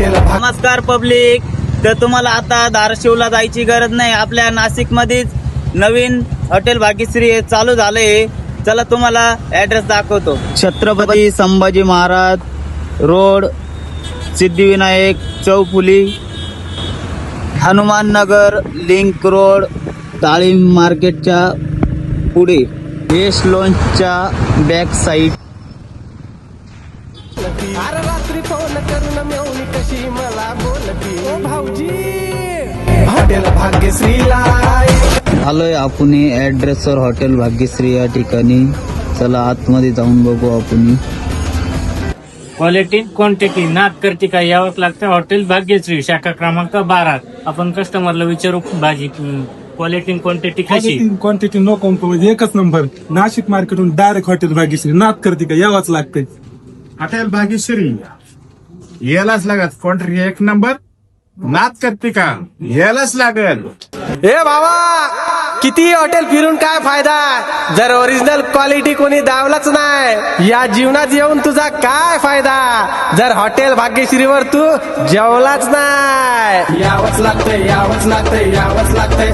नमस्कार पब्लिक. तर तुम्हाला आता धाराशिवला जायची गरज नाही. आपल्या नाशिक मध्येच नवीन हॉटेल भाग्यश्री हे चालू झालंय. चला तुम्हाला ऍड्रेस दाखवतो. Chhatrapati Sambhaji Maharaj road, Siddhivinayak चौफुली, Hanuman Nagar link road, तालीम मार्केटच्या पुढे, येस लॉन्चच्या बॅक साईड. अरे रात्री फोन करून मेवणी कशी मला बोलती, ओ भाऊजी हॉटेल भाग्यश्रीला आलोय आपण ऍड्रेसवर हॉटेल भाग्यश्री या ठिकाणी. चला आतमध्ये जाऊन बघू आपण. क्वालिटी क्वांटिटी नाद करते का यावंच लागतं. हॉटेल भाग्यश्री शाखा क्रमांक 12. आपण कस्टमरला विचारू भाजी क्वालिटी क्वांटिटी कशी. क्वांटिटी नो कॉम्प्रोमाइज, एकच नंबर. नाशिक मार्केटून डायरेक्ट हॉटेल भाग्यश्री. नाद करते का यावाच लागते. हॉटेल भाग्यश्री यायलाच लागत. क्वांटिटी एक नंबर. नाद करते का यायलाच लागल. ए बाबा, किती हॉटेल फिरून काय फायदा जर ओरिजिनल क्वालिटी कोणी दावलाच नाही. या जीवनात येऊन तुझा काय फायदा जर हॉटेल भाग्यश्रीवर तू जेवलाच नाही. यावंच लागतंय, यावंच लागतंय, यावंच लागतंय,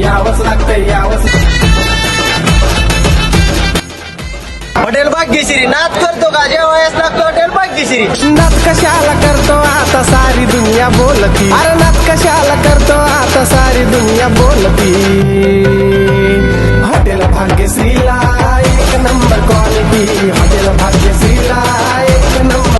यावंच लागतंय, यावंच. हॉटेल भाग्यश्री नाद करतो का जेवायच लागतो. हॉटेल भाग्यश्री नाद कशाला करतो आता सारी दुनिया बोलती. अरे नाद कशाला करतो आता सारी दुनिया बोलती. हॉटेल भाग्यश्रीला एक नंबर क्वालिटी. हॉटेल भाग्यश्रीला